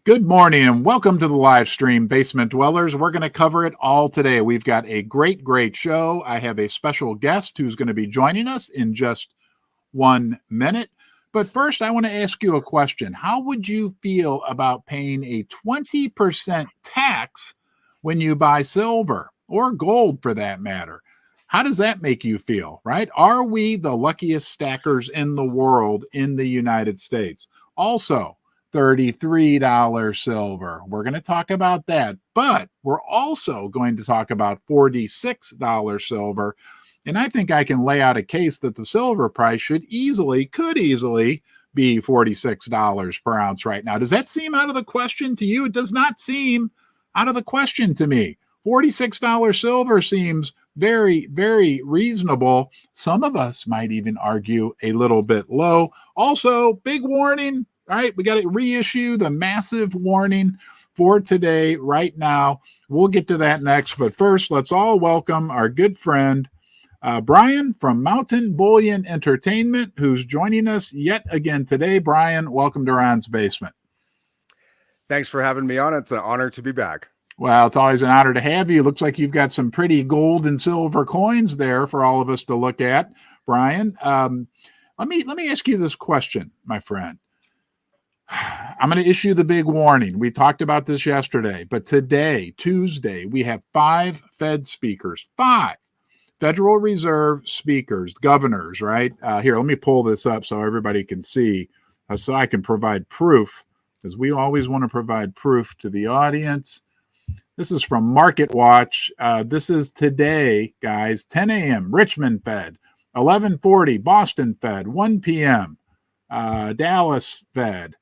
Good morning and welcome to the live stream, Basement Dwellers. We're going to cover it all today. We've got a great show. I have a special guest who's going to be joining us in just 1 minute. But first, I want to ask you a question. How would you feel about paying a 20% tax when you buy silver or gold for that matter? How does that make you feel, right? Are we the luckiest stackers in the world in the United States? Also, $33 silver. We're going to talk about that, but we're also going to talk about $46 silver. And I think I can lay out a case that the silver price could easily be $46 per ounce right now. Does that seem out of the question to you? It does not seem out of the question to me. $46 silver seems very reasonable. Some of us might even argue a little bit low. Also, big warning. All right, we got to reissue the massive warning for today right now. We'll get to that next. But first, let's all welcome our good friend, Brian from Mountain Bullion Entertainment, who's joining us yet again today. Brian, welcome to Ron's Basement. Thanks for having me on. It's an honor to be back. Well, it's always an honor to have you. Looks like you've got some pretty gold and silver coins there for all of us to look at. Brian, let me ask you this question, my friend. I'm going to issue the big warning. We talked about this yesterday, but today, Tuesday, we have 5 Fed speakers, 5 Federal Reserve speakers, governors, right? Here, let me pull this up so everybody can see, so I can provide proof, because we always want to provide proof to the audience. This is from Market Watch. This is today, guys, 10 a.m., Richmond Fed, 11:40, Boston Fed, 1 p.m., Dallas Fed,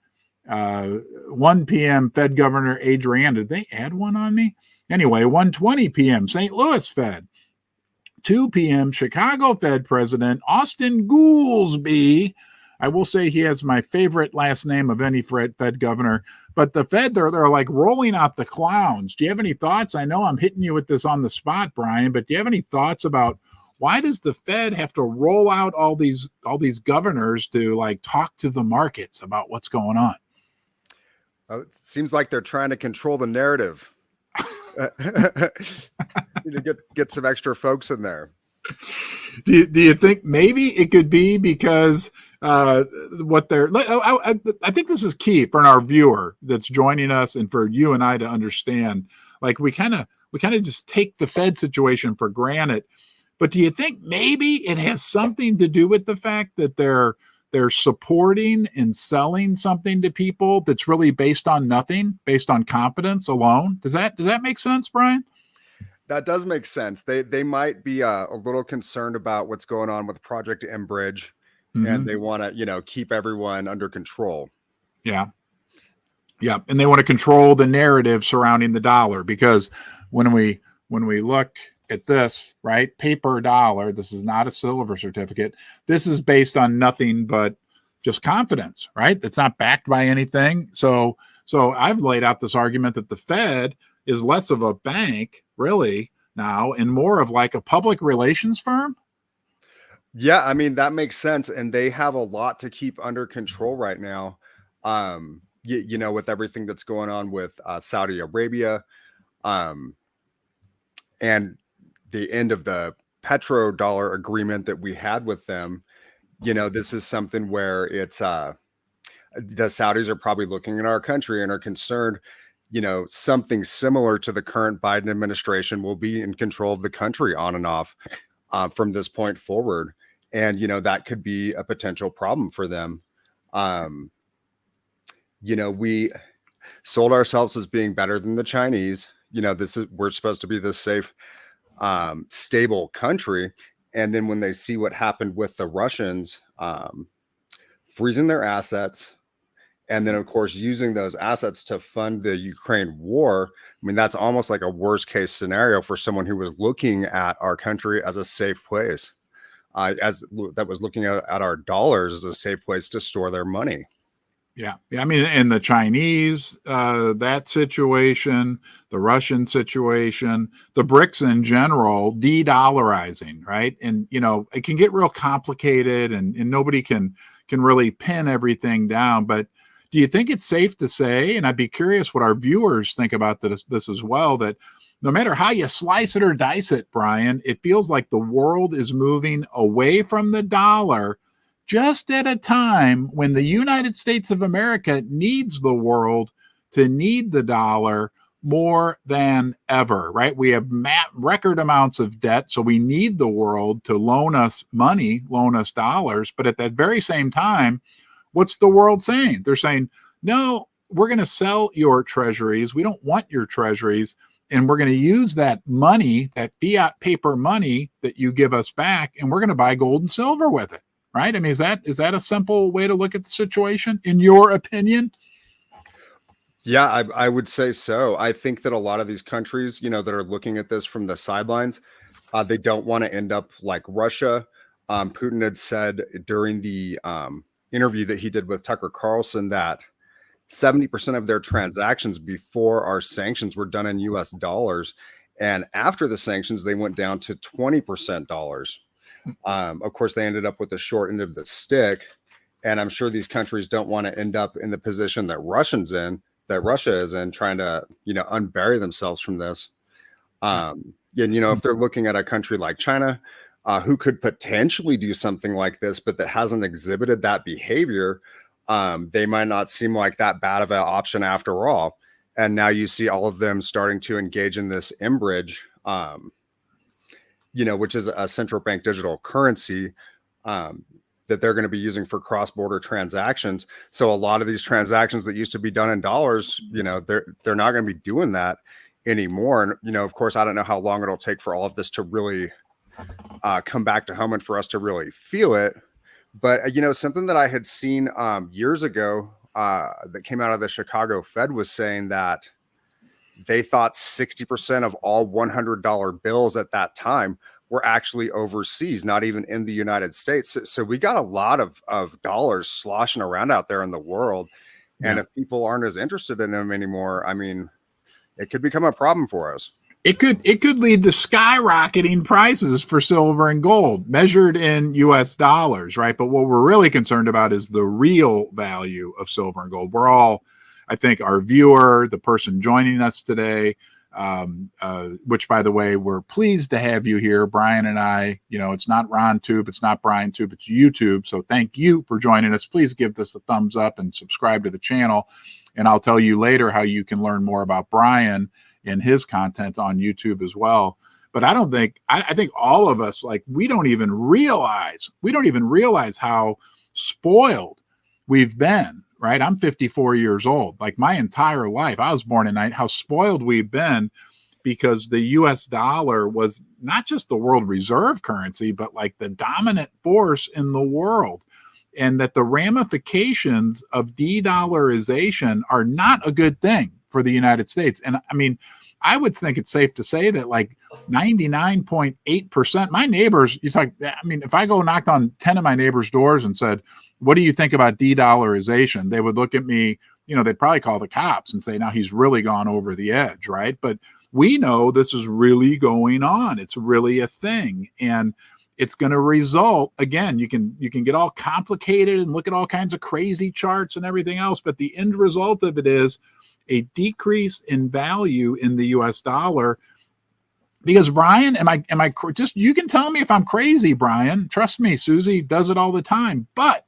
1 p.m. Fed Governor Adrian. Did they add one on me? Anyway, 1:20 p.m. St. Louis Fed. 2 p.m. Chicago Fed President Austin Goolsbee. I will say he has my favorite last name of any Fed governor. But the Fed, they're like rolling out the clowns. Do you have any thoughts? I know I'm hitting you with this on the spot, Brian, but do you have any thoughts about why does the Fed have to roll out all these governors to like talk to the markets about what's going on? It seems like they're trying to control the narrative. Need to get some extra folks in there. Do you think maybe it could be because what they're? I think this is key for our viewer that's joining us, and for you and I to understand. Like we kind of just take the Fed situation for granted. But do you think maybe it has something to do with the fact that they're supporting and selling something to people that's really based on nothing, based on confidence alone? Does that make sense, Brian? That does make sense. They might be a little concerned about what's going on with Project Enbridge, and they want to keep everyone under control. Yeah, and they want to control the narrative surrounding the dollar, because when we look at this, right, paper dollar, this is not a silver certificate. This is based on nothing but just confidence, right? It's not backed by anything. So I've laid out this argument that the Fed is less of a bank really now and more of like a public relations firm. Yeah, I mean, that makes sense. And they have a lot to keep under control right now. With everything that's going on with Saudi Arabia, and the end of the petrodollar agreement that we had with them. This is something where it's the Saudis are probably looking at our country and are concerned, something similar to the current Biden administration will be in control of the country on and off from this point forward. And, that could be a potential problem for them. We sold ourselves as being better than the Chinese. We're supposed to be this safe, stable country. And then when they see what happened with the Russians freezing their assets, and then, of course, using those assets to fund the Ukraine war, I mean, that's almost like a worst case scenario for someone who was looking at our country as a safe place, that was looking at our dollars as a safe place to store their money. Yeah. I mean, in the Chinese, that situation, the Russian situation, the BRICS in general, de-dollarizing, right? And, it can get real complicated and nobody can really pin everything down. But do you think it's safe to say, and I'd be curious what our viewers think about this as well, that no matter how you slice it or dice it, Brian, it feels like the world is moving away from the dollar just at a time when the United States of America needs the world to need the dollar more than ever, right? We have record amounts of debt, so we need the world to loan us money, loan us dollars. But at that very same time, what's the world saying? They're saying, no, we're going to sell your treasuries. We don't want your treasuries. And we're going to use that money, that fiat paper money that you give us back, and we're going to buy gold and silver with it, right? I mean, is that a simple way to look at the situation, in your opinion? Yeah, I would say so. I think that a lot of these countries, that are looking at this from the sidelines, they don't want to end up like Russia. Putin had said during the interview that he did with Tucker Carlson that 70% of their transactions before our sanctions were done in US dollars. And after the sanctions, they went down to 20% dollars. Of course, they ended up with the short end of the stick. And I'm sure these countries don't want to end up in the position that Russia is in, trying to, unbury themselves from this. And, if they're looking at a country like China, who could potentially do something like this, but that hasn't exhibited that behavior, they might not seem like that bad of an option after all. And now you see all of them starting to engage in this MBridge, which is a central bank digital currency, that they're going to be using for cross-border transactions. So a lot of these transactions that used to be done in dollars, they're not going to be doing that anymore. And, of course, I don't know how long it'll take for all of this to really come back to home and for us to really feel it. But, something that I had seen years ago that came out of the Chicago Fed was saying that they thought 60% of all $100 bills at that time were actually overseas, not even in the United States. So we got a lot of dollars sloshing around out there in the world. And if people aren't as interested in them anymore, I mean, it could become a problem for us. It could lead to skyrocketing prices for silver and gold measured in US dollars, right? But what we're really concerned about is the real value of silver and gold. We're all, I think, our viewer, the person joining us today, which, by the way, we're pleased to have you here, Brian and I. It's not RonTube, it's not Brian Tube, it's YouTube. So thank you for joining us. Please give this a thumbs up and subscribe to the channel. And I'll tell you later how you can learn more about Brian and his content on YouTube as well. But I think all of us, like, we don't even realize how spoiled we've been, right? I'm 54 years old. Like, my entire life, I was born in how spoiled we've been, because the US dollar was not just the world reserve currency, but like the dominant force in the world. And that the ramifications of de-dollarization are not a good thing for the United States. And I mean, I would think it's safe to say that like 99.8%, my neighbors, if I go knocked on 10 of my neighbors' doors and said, what do you think about de-dollarization? They would look at me, they'd probably call the cops and say, now he's really gone over the edge, right? But we know this is really going on. It's really a thing. And it's going to result, again, you can get all complicated and look at all kinds of crazy charts and everything else, but the end result of it is a decrease in value in the US dollar. Because, Brian, am I just, you can tell me if I'm crazy, Brian. Trust me, Susie does it all the time. But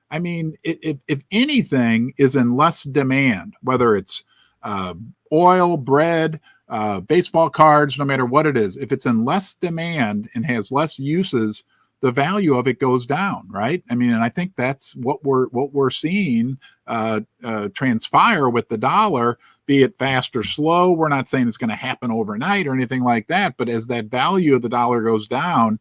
I mean, if anything is in less demand, whether it's oil, bread, baseball cards, no matter what it is, if it's in less demand and has less uses, the value of it goes down, right? I mean, and I think that's what we're seeing transpire with the dollar, be it fast or slow. We're not saying it's going to happen overnight or anything like that, but as that value of the dollar goes down,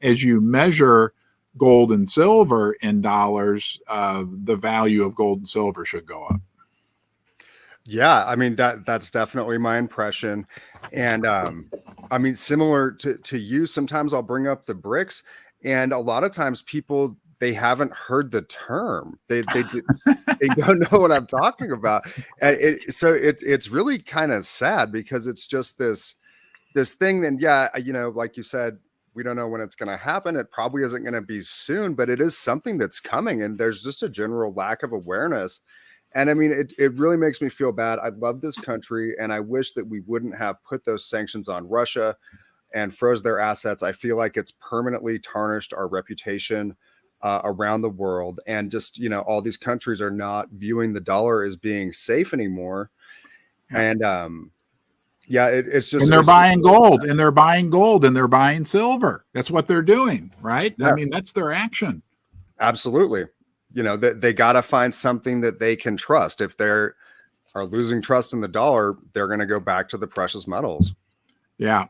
as you measure gold and silver in dollars, the value of gold and silver should go up. Yeah, I mean, that's definitely my impression. And I mean, similar to you, sometimes I'll bring up the BRICS, and a lot of times people, they haven't heard the term. They don't know what I'm talking about. And it's really kind of sad, because it's just this thing. Then, yeah, like you said, We don't know when it's going to happen. It probably isn't going to be soon, but it is something that's coming. And there's just a general lack of awareness. And I mean, it really makes me feel bad. I love this country, and I wish that we wouldn't have put those sanctions on Russia and froze their assets. I feel like it's permanently tarnished our reputation around the world. And just, all these countries are not viewing the dollar as being safe anymore. And it's just, and they're buying gold, and they're buying gold, and they're buying silver. That's what they're doing, right? Yeah. I mean, that's their action. Absolutely. They got to find something that they can trust. If they are losing trust in the dollar, they're going to go back to the precious metals. Yeah.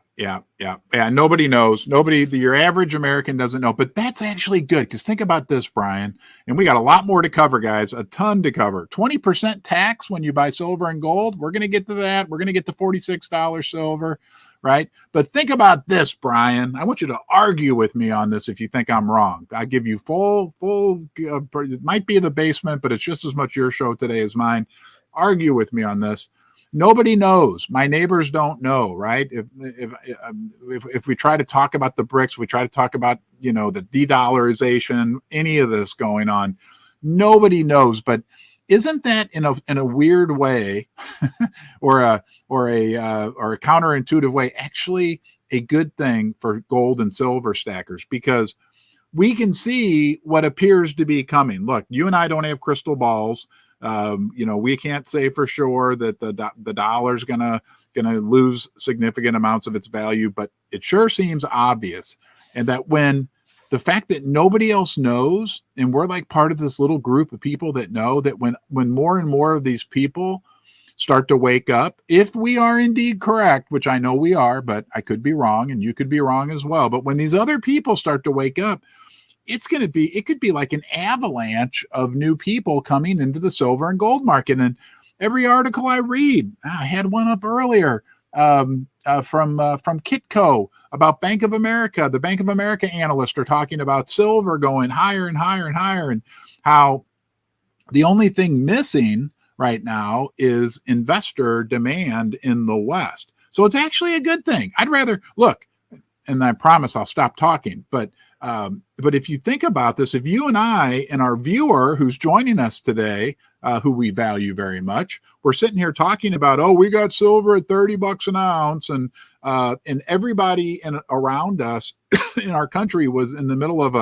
Nobody knows. Your average American doesn't know, but that's actually good. Because think about this, Brian, and we got a lot more to cover, guys, a ton to cover. 20% tax when you buy silver and gold. We're going to get to that. We're going to get to $46 silver, right? But think about this, Brian. I want you to argue with me on this if you think I'm wrong. I give you full, it might be the basement, but it's just as much your show today as mine. Argue with me on this. Nobody knows. My neighbors don't know, right? If we try to talk about the BRICS, we try to talk about, the de-dollarization, any of this going on, nobody knows. But isn't that in a weird way, or a counterintuitive way, actually a good thing for gold and silver stackers? Because we can see what appears to be coming. Look, you and I don't have crystal balls. We can't say for sure that the dollar's gonna lose significant amounts of its value, but it sure seems obvious. And that when the fact that nobody else knows, and we're like part of this little group of people that know, that when more and more of these people start to wake up, if we are indeed correct, which I know we are, but I could be wrong and you could be wrong as well. But when these other people start to wake up, it could be like an avalanche of new people coming into the silver and gold market. And every article I read, I had one up earlier from Kitco about Bank of America. The Bank of America analysts are talking about silver going higher and higher and higher, and how the only thing missing right now is investor demand in the West. So it's actually a good thing. I'd rather look, and I promise I'll stop talking, but if you think about this, if you and I and our viewer who's joining us today, who we value very much, we're sitting here talking about, we got silver at $30 an ounce, and everybody around us in our country was in the middle of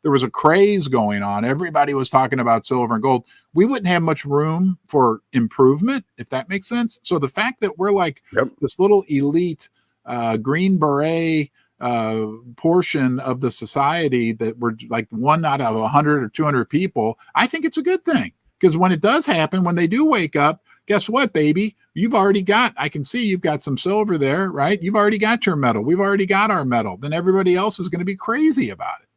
there was a craze going on. Everybody was talking about silver and gold. We wouldn't have much room for improvement, if that makes sense. So the fact that we're like this little elite Green Beret portion of the society, that we're like 1 out of 100 or 200 people, I think it's a good thing. Because when it does happen, when they do wake up, guess what, baby? I can see you've got some silver there, right? You've already got your metal. We've already got our metal. Then everybody else is going to be crazy about it.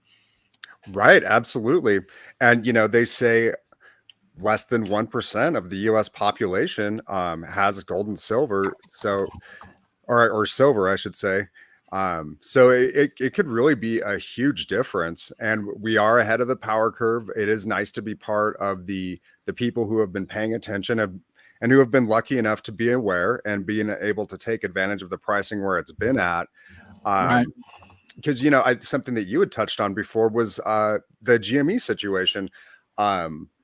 Right. Absolutely. And, they say less than 1% of the U.S. population has gold and silver. So, or silver, I should say. So it could really be a huge difference, and we are ahead of the power curve. It is nice to be part of the people who have been paying attention and who have been lucky enough to be aware and being able to take advantage of the pricing where it's been at. Right. Because, something that you had touched on before was the GME situation.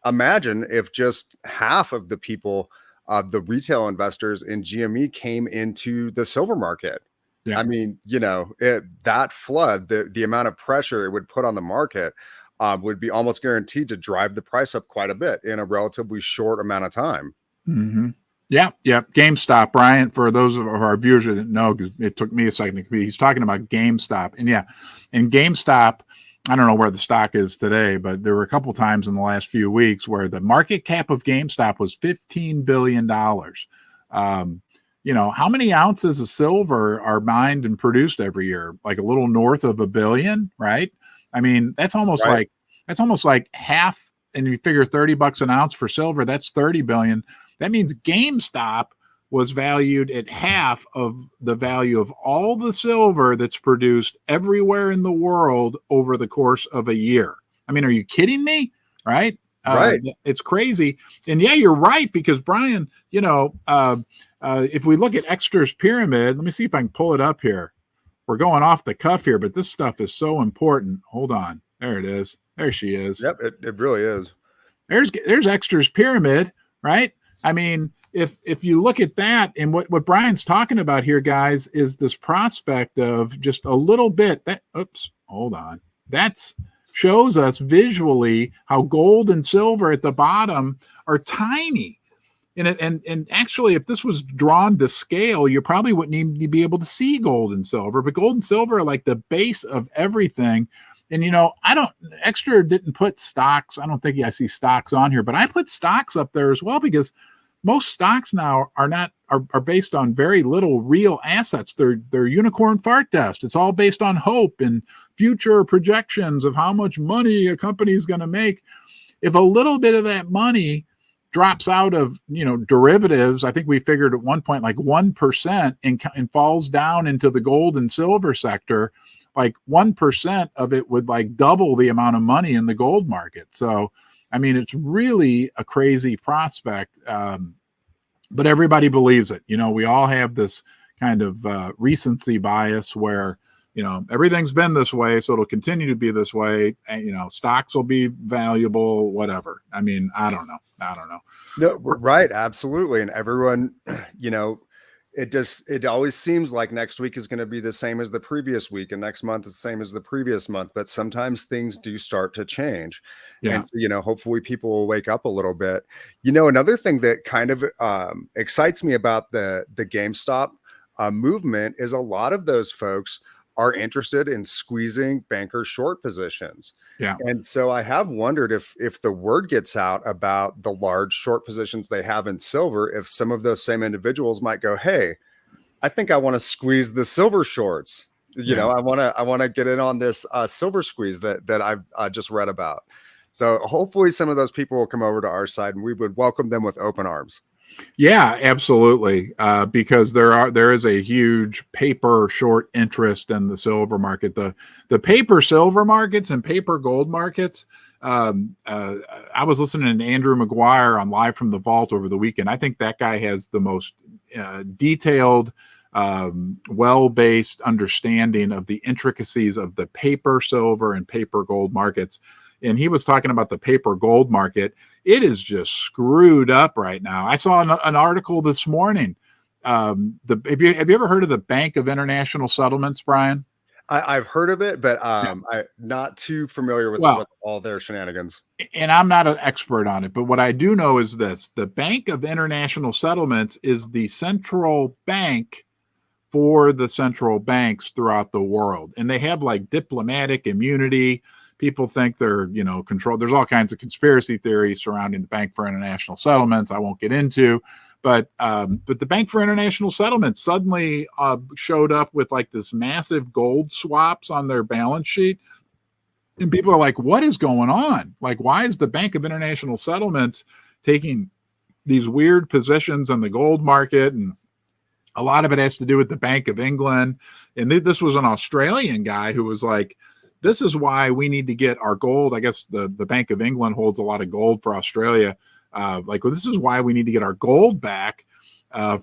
Imagine if just half of the people, the retail investors in GME, came into the silver market. Yeah. I mean, that flood, the amount of pressure it would put on the market would be almost guaranteed to drive the price up quite a bit in a relatively short amount of time. Mm-hmm. Yeah. GameStop, Brian, for those of our viewers that didn't know, because it took me a second, he's talking about GameStop. And GameStop, I don't know where the stock is today, but there were a couple times in the last few weeks where the market cap of GameStop was $15 billion. How many ounces of silver are mined and produced every year? Like a little north of 1 billion, right? I mean, that's almost like half. And you figure $30 an ounce for silver, that's 30 billion. That means GameStop was valued at half of the value of all the silver that's produced everywhere in the world over the course of a year. I mean, are you kidding me? Right? Right. It's crazy. And yeah, you're right, because Brian, if we look at Exeter's pyramid, let me see if I can pull it up here. we're going off the cuff here, but this stuff is so important. Hold on. There it is. There she is. Yep, it really is. There's Extra's pyramid, right? I mean, if you look at that, and what Brian's talking about here, guys, is this prospect of just a little bit that, oops, hold on. That's shows us visually how gold and silver at the bottom are tiny. And actually, if this was drawn to scale, you probably wouldn't even be able to see gold and silver. But gold and silver are like the base of everything. And Extra didn't put stocks. I don't think I see stocks on here, but I put stocks up there as well, because most stocks now are based on very little real assets. They're unicorn fart dust. It's all based on hope and future projections of how much money a company is going to make. If a little bit of that money drops out of derivatives, I think we figured at one point like 1%, and falls down into the gold and silver sector, like 1% of it would like double the amount of money in the gold market. So, I mean, it's really a crazy prospect, but everybody believes it. We all have this kind of recency bias where, everything's been this way, so it'll continue to be this way. And, stocks will be valuable, whatever. I mean, I don't know. No, right. Absolutely. And everyone, it always seems like next week is going to be the same as the previous week, and next month is the same as the previous month, but sometimes things do start to change. Yeah. And so, hopefully people will wake up a little bit. Another thing that kind of excites me about the GameStop movement is a lot of those folks are interested in squeezing banker short positions. Yeah. And so I have wondered if the word gets out about the large short positions they have in silver, if some of those same individuals might go, hey, I think I want to squeeze the silver shorts. I want to get in on this silver squeeze that I've just read about. So hopefully some of those people will come over to our side, and we would welcome them with open arms. Yeah, absolutely. Because there is a huge paper short interest in the silver market. The paper silver markets and paper gold markets. I was listening to Andrew McGuire on Live from the Vault over the weekend. I think that guy has the most detailed, well-based understanding of the intricacies of the paper silver and paper gold markets. And he was talking about the paper gold market. It is just screwed up right now. I saw an article this morning. Have you ever heard of the Bank of International Settlements, Brian? I've heard of it, but I'm not too familiar with all their shenanigans. And I'm not an expert on it, but what I do know is this: the Bank of International Settlements is the central bank for the central banks throughout the world, and they have like diplomatic immunity. People think they're, controlled. There's all kinds of conspiracy theories surrounding the Bank for International Settlements I won't get into, but the Bank for International Settlements suddenly showed up with like this massive gold swaps on their balance sheet. And people are like, what is going on? Like, why is the Bank of International Settlements taking these weird positions on the gold market? And a lot of it has to do with the Bank of England. And this was an Australian guy who was like, this is why we need to get our gold. I guess the Bank of England holds a lot of gold for Australia. This is why we need to get our gold back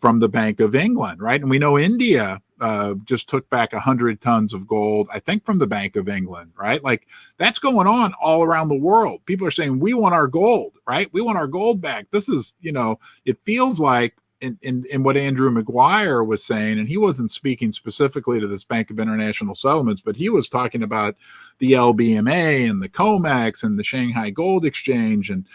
from the Bank of England, right? And we know India just took back 100 tons of gold, I think, from the Bank of England, right? Like, that's going on all around the world. People are saying, we want our gold, right? We want our gold back. This is, it feels like, in what Andrew McGuire was saying, and he wasn't speaking specifically to this Bank of International Settlements, but he was talking about the LBMA and the COMEX and the Shanghai Gold Exchange and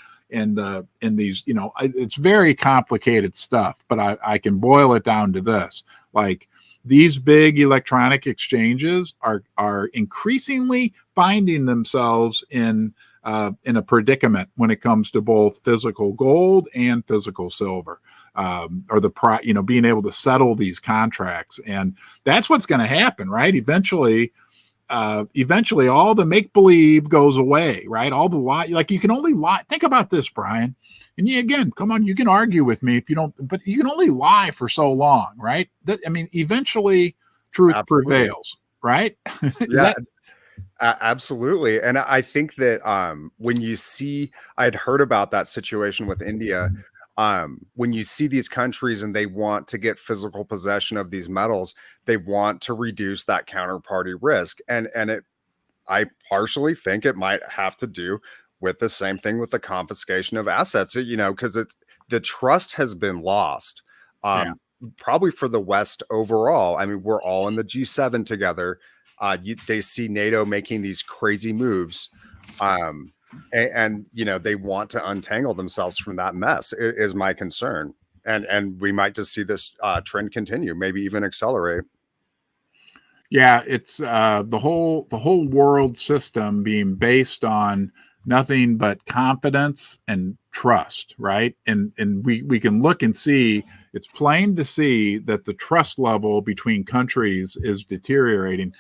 these, it's very complicated stuff, but I can boil it down to this: like, these big electronic exchanges are increasingly finding themselves in a predicament when it comes to both physical gold and physical silver, or being able to settle these contracts. And that's what's going to happen, right? Eventually all the make-believe goes away, right? All the lie, like, you can only lie. Think about this, Brian. And again, come on, you can argue with me if you don't, but you can only lie for so long, right? Eventually truth prevails, right? Yeah. Absolutely. And I think that when you see, I'd heard about that situation with India. when you see these countries and they want to get physical possession of these metals, they want to reduce that counterparty risk. And I partially think it might have to do with the same thing with the confiscation of assets, because the trust has been lost. Yeah. Probably for the West overall. I mean, we're all in the G7 together. They see NATO making these crazy moves. And they want to untangle themselves from that mess is my concern. And we might just see this trend continue, maybe even accelerate. Yeah, it's the whole world system being based on nothing but confidence and trust, right? And we can look and see, it's plain to see that the trust level between countries is deteriorating.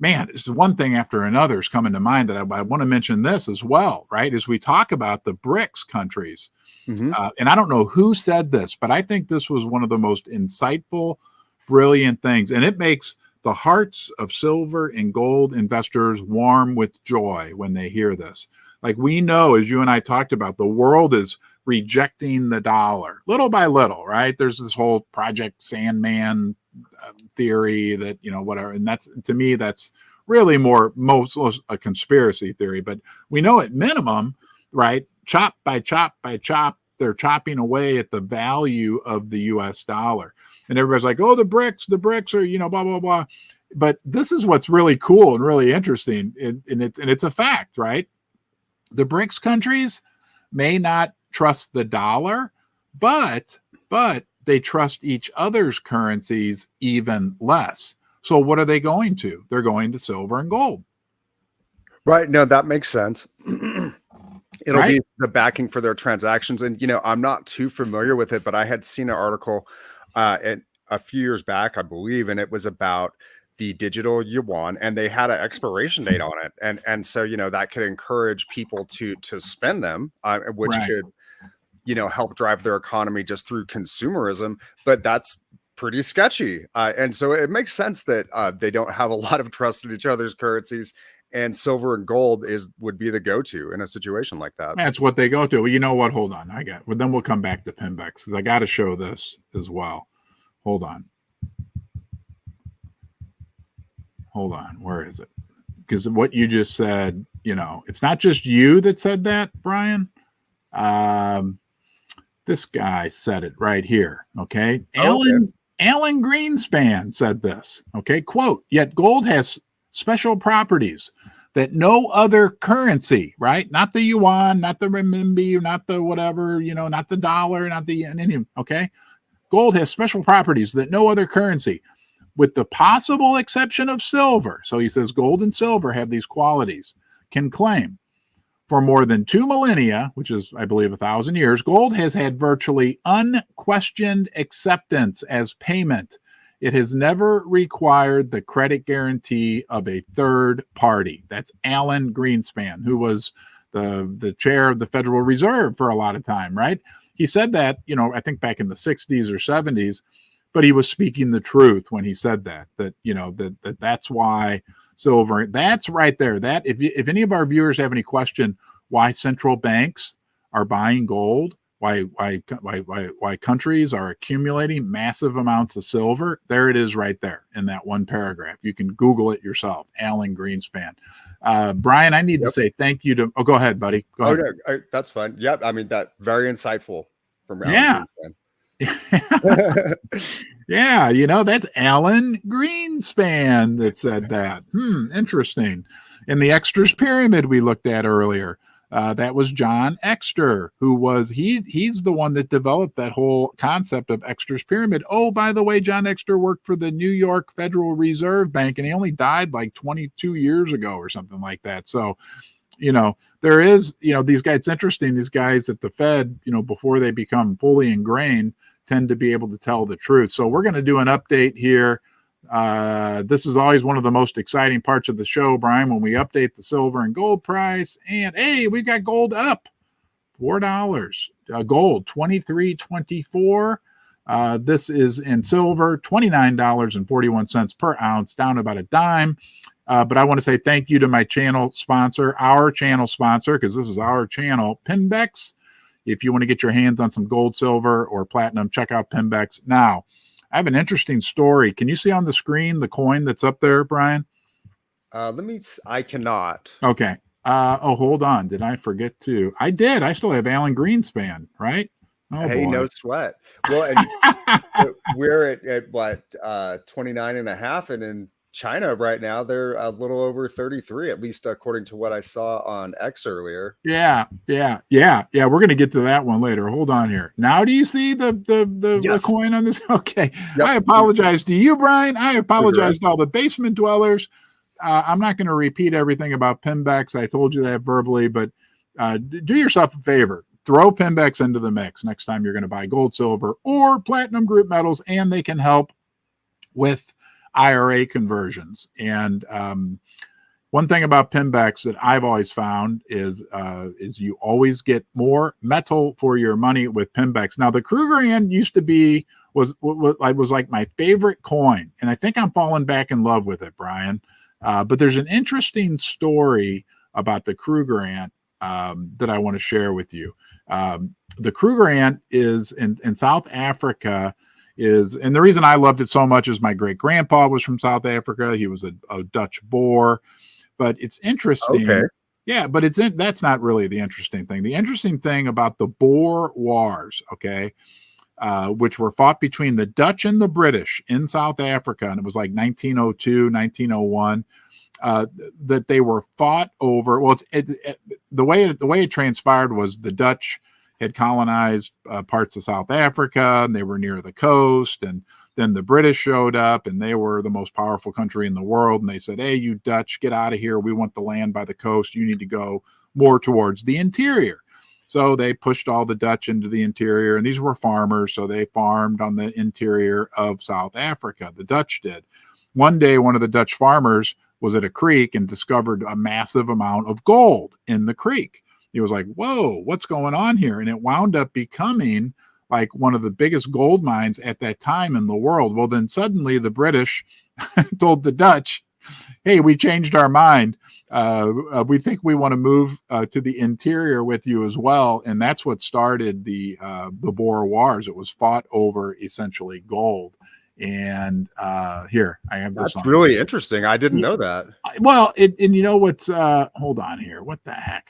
Man, it's one thing after another is coming to mind that I want to mention this as well, right? As we talk about the BRICS countries, and I don't know who said this, but I think this was one of the most insightful, brilliant things, and it makes the hearts of silver and gold investors warm with joy when they hear this. Like, we know, as you and I talked about, the world is rejecting the dollar little by little, right? There's this whole Project Sandman theory that, whatever. And that's, to me, that's really most a conspiracy theory. But we know at minimum, right, chop by chop by chop, they're chopping away at the value of the US dollar. And everybody's like, oh, the BRICS are, blah, blah, blah. But this is what's really cool and really interesting. And it's a fact, right? The BRICS countries may not trust the dollar, but they trust each other's currencies even less. So what are they going to? They're going to silver and gold. Right. No, that makes sense. It'll Right? be the backing for their transactions. And, I'm not too familiar with it, but I had seen an article a few years back, I believe, and it was about the digital yuan, and they had an expiration date on it. And so, that could encourage people to spend them, which Right. could, help drive their economy just through consumerism. But that's pretty sketchy. And so it makes sense that they don't have a lot of trust in each other's currencies. And silver and gold would be the go-to in a situation like that. That's what they go to. Well, you know what? Hold on. Well, then we'll come back to Pinbex because I got to show this as well. Hold on. Where is it? Because what you just said, it's not just you that said that, Brian. This guy said it right here. Okay. Alan Greenspan said this. Okay. Quote, yet gold has special properties that no other currency, right? Not the yuan, not the renminbi, not the whatever, not the dollar, not the yen. Okay. Gold has special properties that no other currency, with the possible exception of silver. So he says gold and silver have these qualities, can claim. For more than 2 millennia, which is, I believe, 1,000 years, gold has had virtually unquestioned acceptance as payment. It has never required the credit guarantee of a third party. That's Alan Greenspan, who was the chair of the Federal Reserve for a lot of time, right? He said that, I think back in the 60s or 70s, but he was speaking the truth when he said that that's why silver, that's right there. That if any of our viewers have any question why central banks are buying gold, why countries are accumulating massive amounts of silver, there it is right there in that one paragraph. You can Google it yourself, Alan Greenspan. Brian, I need to say thank you to, go ahead, buddy. Go ahead. No, that's fine. Yep. I mean, that very insightful from Yeah. Alan Greenspan. Yeah, that's Alan Greenspan that said that. Interesting. In the Extras pyramid we looked at earlier, that was John Exter, who was he's the one that developed that whole concept of Extras pyramid. Oh, by the way, John Exter worked for the New York Federal Reserve Bank, and he only died like 22 years ago or something like that. So, there is, these guys, it's interesting, these guys at the Fed, before they become fully ingrained, tend to be able to tell the truth. So we're going to do an update here. This is always one of the most exciting parts of the show, Brian, when we update the silver and gold price. And hey, we've got gold up $4. Gold $23.24. This is in silver, $29.41 per ounce, down about a dime. But I want to say thank you to my channel sponsor, because this is our channel, Pinbex. If you want to get your hands on some gold, silver, or platinum, check out Pembex. Now, I have an interesting story. Can you see on the screen the coin that's up there, Brian? I cannot. Okay. Oh, hold on. Did I forget to? I did. I still have Alan Greenspan, right? Oh, Hey, boy. no sweat. Well, and we're at what, 29 and a half, and in China right now they're a little over 33, at least according to what I saw on X earlier. Yeah. We're gonna get to that one later. Hold on here. Now, do you see the Yes. coin on this? Okay. Yep. I apologize to you, Brian. I apologize to all the basement dwellers. I'm not going to repeat everything about Pembex. I told you that verbally, but do yourself a favor. Throw Pembex into the mix next time you're going to buy gold, silver, or platinum group metals, and they can help with IRA conversions. And one thing about Pembex that I've always found is you always get more metal for your money with Pembex. Now, the Krugerrand used to be was like my favorite coin, and I think I'm falling back in love with it, Brian. But there's an interesting story about the Krugerrand that I want to share with you. The Krugerrand is in South Africa. And the reason I loved it so much is my great grandpa was from South Africa. He was a Dutch Boer. But it's interesting. Okay. Yeah, but that's not really the interesting thing. The interesting thing about the Boer Wars, okay, which were fought between the Dutch and the British in South Africa, and it was like 1902, 1901, that they were fought over. Well, the way it transpired was the Dutch had colonized parts of South Africa, and they were near the coast, and then the British showed up, and they were the most powerful country in the world, and they said, "Hey, you Dutch, get out of here. We want the land by the coast. You need to go more towards the interior." So they pushed all the Dutch into the interior, and these were farmers, so they farmed on the interior of South Africa. The Dutch did. One day, one of the Dutch farmers was at a creek and discovered a massive amount of gold in the creek. He was like, "Whoa, what's going on here?" And it wound up becoming like one of the biggest gold mines at that time in the world. Well, then suddenly the British told the Dutch, "Hey, we changed our mind. We think we want to move to the interior with you as well." And that's what started the Boer Wars. It was fought over essentially gold. And here I have this. That's really interesting. I didn't know that. Well, and you know what's? Hold on here. What the heck?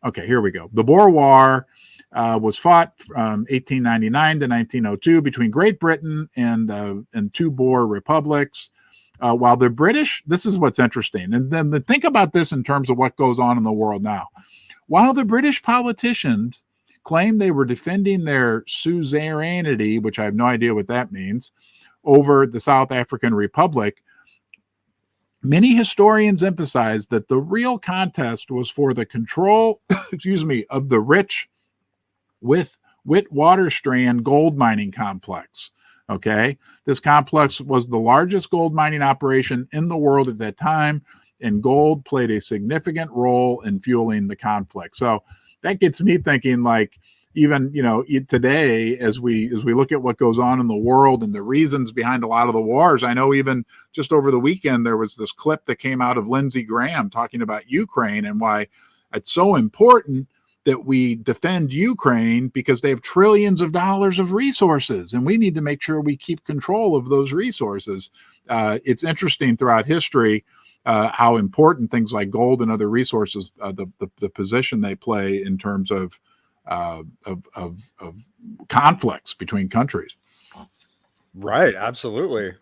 Okay, here we go. The Boer War was fought from 1899 to 1902 between Great Britain and two Boer republics. While the British, this is what's interesting, and then think about this in terms of what goes on in the world now. While the British politicians claimed they were defending their suzerainty, which I have no idea what that means, over the South African Republic, many historians emphasize that the real contest was for the control, of the rich Witwatersrand gold mining complex. Okay, this complex was the largest gold mining operation in the world at that time, and gold played a significant role in fueling the conflict. So that gets me thinking, like, even today, as we look at what goes on in the world and the reasons behind a lot of the wars. I know even just over the weekend there was this clip that came out of Lindsey Graham talking about Ukraine and why it's so important that we defend Ukraine because they have trillions of dollars of resources, and we need to make sure we keep control of those resources. It's interesting throughout history how important things like gold and other resources, the position they play in terms of conflicts between countries. Right. Absolutely.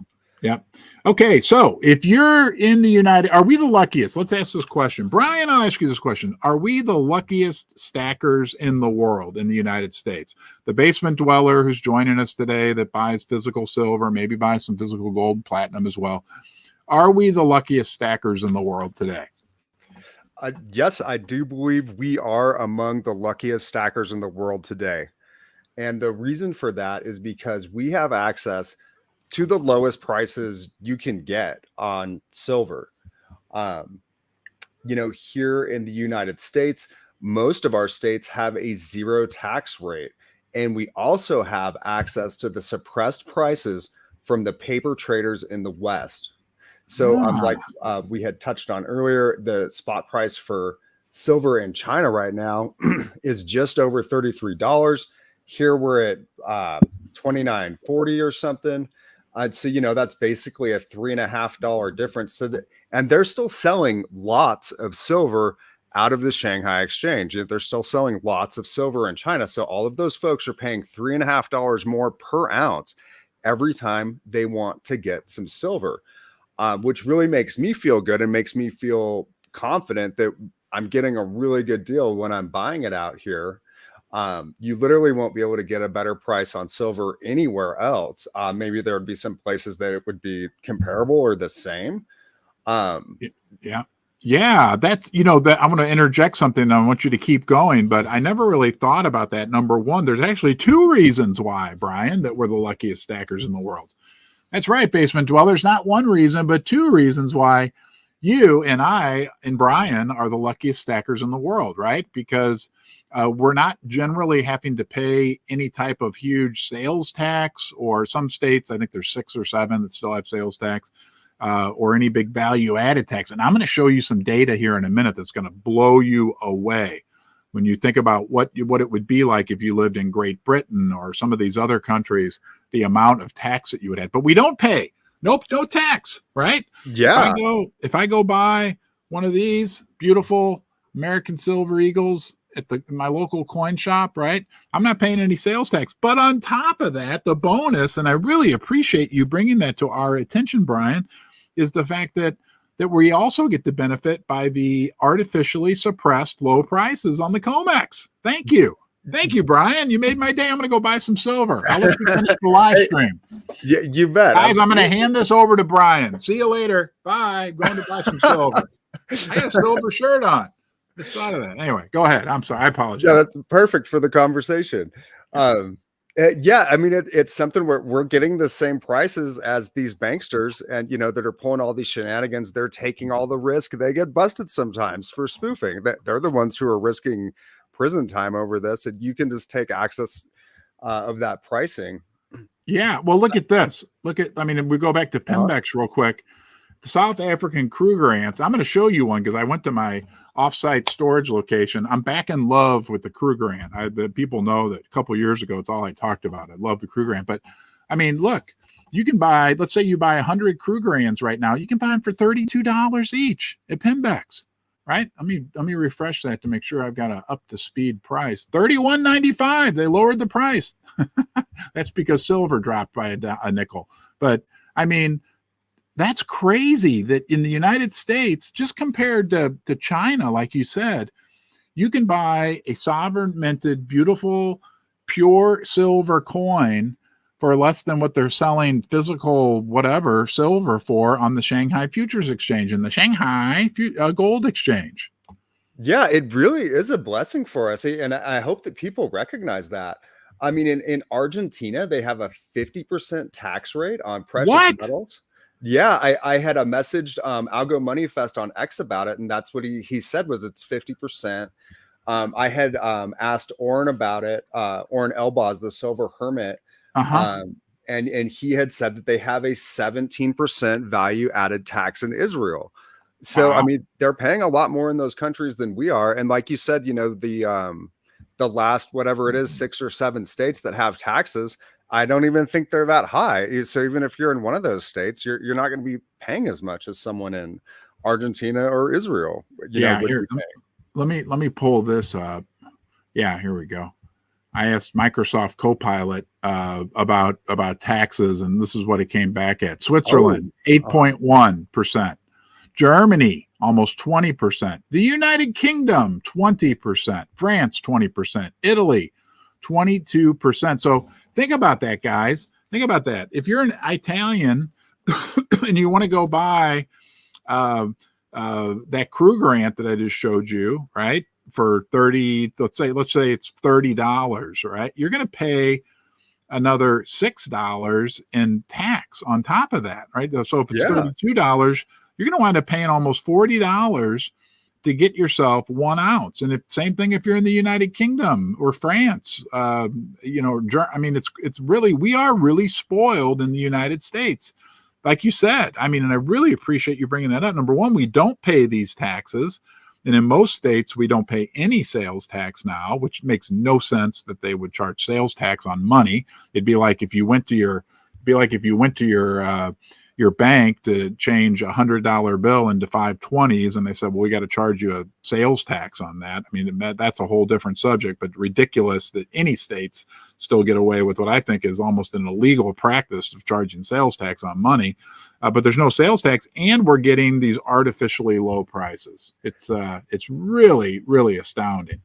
Yeah. Okay. So if you're in the United, are we the luckiest? Let's ask this question. Brian, I'll ask you this question. Are we the luckiest stackers in the world in the United States? The basement dweller who's joining us today that buys physical silver, maybe buys some physical gold and platinum as well. Are we the luckiest stackers in the world today? Yes, I do believe we are among the luckiest stackers in the world today. And the reason for that is because we have access to the lowest prices you can get on silver. Here in the United States, most of our states have a zero tax rate. And we also have access to the suppressed prices from the paper traders in the West. So like we had touched on earlier, the spot price for silver in China right now is just over $33. Here we're at $29.40 or something. So, that's basically a $3.50 difference. And they're still selling lots of silver out of the Shanghai exchange. They're still selling lots of silver in China. So all of those folks are paying $3.50 more per ounce every time they want to get some silver, which really makes me feel good and makes me feel confident that I'm getting a really good deal when I'm buying it out here. You literally won't be able to get a better price on silver anywhere else. Maybe there would be some places that it would be comparable or the same. Yeah. Yeah, that's, that I'm going to interject something. I want you to keep going, but I never really thought about that. Number one, there's actually two reasons why, Brian, that we're the luckiest stackers in the world. That's right, basement dwellers. Not one reason, but two reasons why you and I and Brian are the luckiest stackers in the world, right? Because we're not generally having to pay any type of huge sales tax, or some states, I think there's 6 or 7 that still have sales tax, or any big value added tax. And I'm going to show you some data here in a minute that's going to blow you away when you think about what it would be like if you lived in Great Britain or some of these other countries, the amount of tax that you would have. But we don't pay. Nope, no tax, right? Yeah. If I go buy one of these beautiful American Silver Eagles at my local coin shop, right? I'm not paying any sales tax. But on top of that, the bonus, and I really appreciate you bringing that to our attention, Brian, is the fact that we also get the benefit by the artificially suppressed low prices on the COMEX. Thank you. Thank you, Brian. You made my day. I'm going to go buy some silver. I'll let you finish the live stream. Yeah, you bet. Guys, I'm going to hand this over to Brian. See you later. Bye. Going to buy some silver. I got a silver shirt on. Just thought of that. Anyway, go ahead. I'm sorry. I apologize. Yeah, that's perfect for the conversation. Yeah, I mean, it's something where we're getting the same prices as these banksters, and that are pulling all these shenanigans. They're taking all the risk. They get busted sometimes for spoofing. They're the ones who are risking prison time over this, and you can just take access of that pricing. Yeah, well, look at this. If we go back to Pembex real quick, the South African Kruger ants. I'm going to show you one because I went to my offsite storage location. I'm back in love with the Kruger ant. The people know that a couple years ago, it's all I talked about. I love the Kruger ant. But I mean, look, you can buy, let's say you buy 100 Kruger ants right now. You can buy them for $32 each at Pembex, right? Let me refresh that to make sure I've got an up to speed price. $31.95. They lowered the price. That's because silver dropped by a nickel. But I mean, that's crazy that in the United States, just compared to China, like you said, you can buy a sovereign minted, beautiful, pure silver coin for less than what they're selling physical whatever silver for on the Shanghai Futures Exchange and the Shanghai Gold Exchange. Yeah, it really is a blessing for us. And I hope that people recognize that. I mean, in Argentina, they have a 50% tax rate on precious metals. Yeah, I had a messaged Algo Money Fest on X about it, and that's what he said was it's 50%. I had asked Orrin about it, Orrin Elbaz, the Silver Hermit, and he had said that they have a 17% value added tax in Israel. So, I mean, they're paying a lot more in those countries than we are. And like you said, the last, whatever it is, 6 or 7 states that have taxes, I don't even think they're that high. So even if you're in one of those states, you're not going to be paying as much as someone in Argentina or Israel. Here, let me pull this up. Yeah, here we go. I asked Microsoft Copilot about taxes, and this is what it came back at. Switzerland, 8.1%. Germany, almost 20%. The United Kingdom, 20%. France, 20%. Italy, 22%. So think about that, guys. Think about that. If you're an Italian and you want to go buy that Kruger ant that I just showed you, right, for 30, let's say it's $30, right? You're going to pay another $6 in tax on top of that, right? So if it's $32, you're going to wind up paying almost $40 to get yourself 1 ounce. And same thing if you're in the United Kingdom or France, I mean, it's really, we are really spoiled in the United States. Like you said, I mean, and I really appreciate you bringing that up. Number one, we don't pay these taxes. And in most states, we don't pay any sales tax now, which makes no sense that they would charge sales tax on money. It'd be like if you went to your bank to change $100 bill into 520s, and they said, well, we got to charge you a sales tax on that. I mean, that's a whole different subject, but ridiculous that any states still get away with what I think is almost an illegal practice of charging sales tax on money. But there's no sales tax, and we're getting these artificially low prices. It's really, really astounding.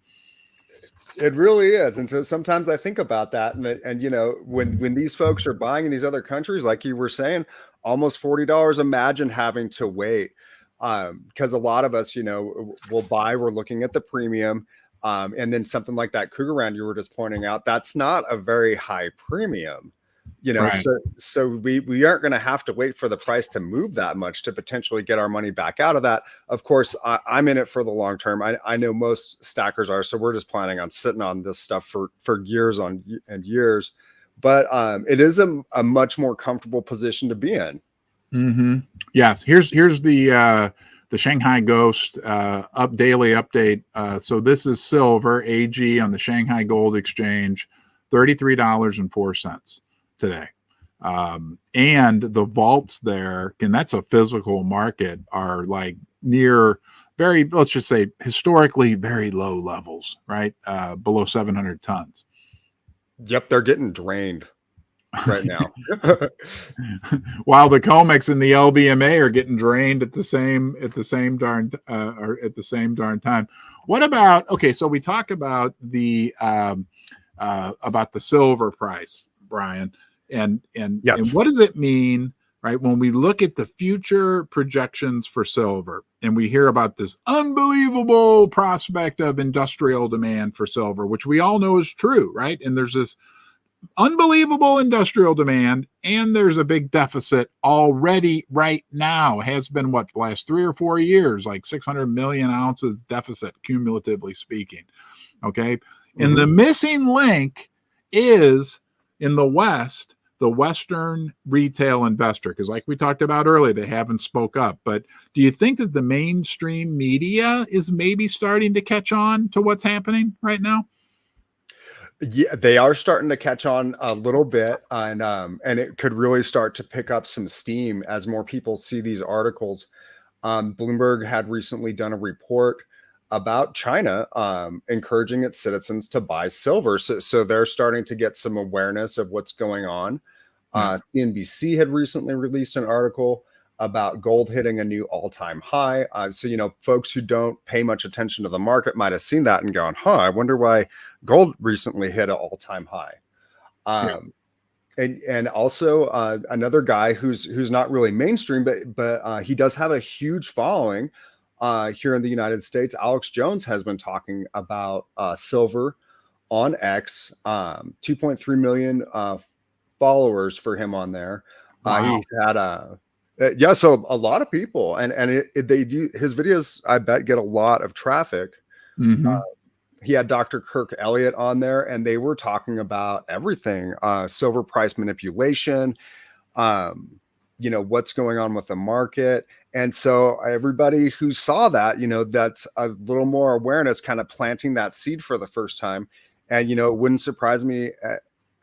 It really is. And so sometimes I think about that. And you know, when these folks are buying in these other countries, like you were saying, almost $40, imagine having to wait. Because a lot of us, you know, will buy, we're looking at the premium. And then something like that Cougar you were just pointing out, that's not a very high premium. You know, Right. so we aren't going to have to wait for the price to move that much to potentially get our money back out of that. Of course, I'm in it for the long term. I know most stackers are, so we're just planning on sitting on this stuff for years and years. But it is a much more comfortable position to be in. Mm-hmm. Yes. Here's the Shanghai Ghost daily update. So this is silver AG on the Shanghai Gold Exchange, $33.04 today. And the vaults there, and that's a physical market, are like near very, let's just say historically very low levels, right? Below 700 tons. Yep, they're getting drained right now. While the COMEX and the LBMA are getting drained at the same darn time. What about, okay, so we talk about the silver price, Brian, and Yes. and what does it mean, right, when we look at the future projections for silver and we hear about this unbelievable prospect of industrial demand for silver, which we all know is true, right? And there's this unbelievable industrial demand, and there's a big deficit already right now. Has been what, the last 3 or 4 years, like 600 million ounces deficit, cumulatively speaking. Okay. And the missing link is in the West, the Western retail investor, because like we talked about earlier, they haven't spoke up. But do you think that the mainstream media is maybe starting to catch on to what's happening right now? Yeah, they are starting to catch on a little bit, and it could really start to pick up some steam as more people see these articles. Bloomberg had recently done a report about China encouraging its citizens to buy silver, so they're starting to get some awareness of what's going on. CNBC had recently released an article about gold hitting a new all-time high. So, you know, folks who don't pay much attention to the market might have seen that and gone, I wonder why gold recently hit an all-time high. And also another guy who's not really mainstream, but he does have a huge following here in the United States. Alex Jones has been talking about silver on X, 2.3 million followers for him on there. Wow. He's had so a lot of people, and they do, his videos, I bet, get a lot of traffic. He had Dr. Kirk Elliott on there, and they were talking about everything, silver price manipulation, you know, what's going on with the market. And so everybody who saw that, you know, that's a little more awareness, kind of planting that seed for the first time. And, you know, it wouldn't surprise me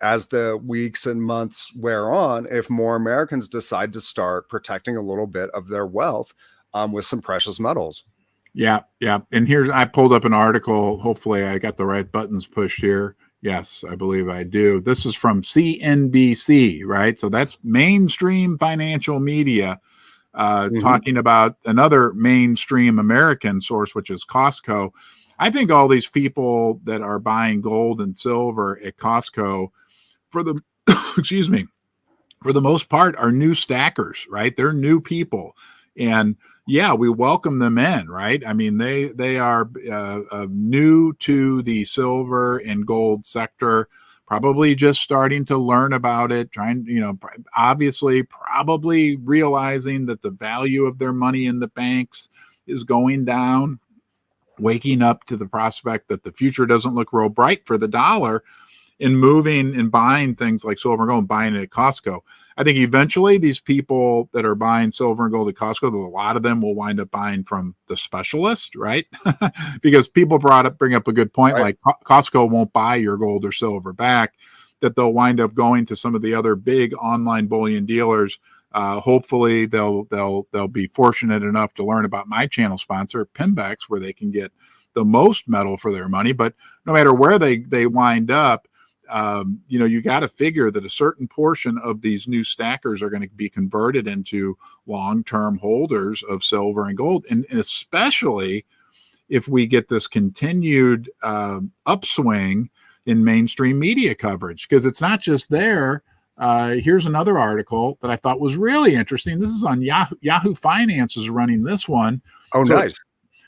as the weeks and months wear on, if more Americans decide to start protecting a little bit of their wealth with some precious metals. Yeah. And here's, I pulled up an article. Hopefully I got the right buttons pushed here. Yes, I believe I do. This is from CNBC, right? So that's mainstream financial media talking about another mainstream American source, which is Costco. I think all these people that are buying gold and silver at Costco, for the excuse me, for the most part, are new stackers, right? They're new people, and yeah, we welcome them in, right? I mean, they are new to the silver and gold sector, probably just starting to learn about it, trying, you know, obviously probably realizing that the value of their money in the banks is going down, waking up to the prospect that the future doesn't look real bright for the dollar. in moving and buying things like silver and gold and buying it at Costco. I think eventually these people that are buying silver and gold at Costco, a lot of them will wind up buying from the specialist, right? Because people bring up a good point, Right. like Costco won't buy your gold or silver back, that they'll wind up going to some of the other big online bullion dealers. Hopefully they'll be fortunate enough to learn about my channel sponsor, Pinbex, where they can get the most metal for their money. But no matter where they wind up, you got to figure that a certain portion of these new stackers are going to be converted into long-term holders of silver and gold. And especially if we get this continued upswing in mainstream media coverage, because it's not just there. Here's another article that I thought was really interesting. This is on Yahoo. Yahoo Finance is running this one. Oh, so, nice.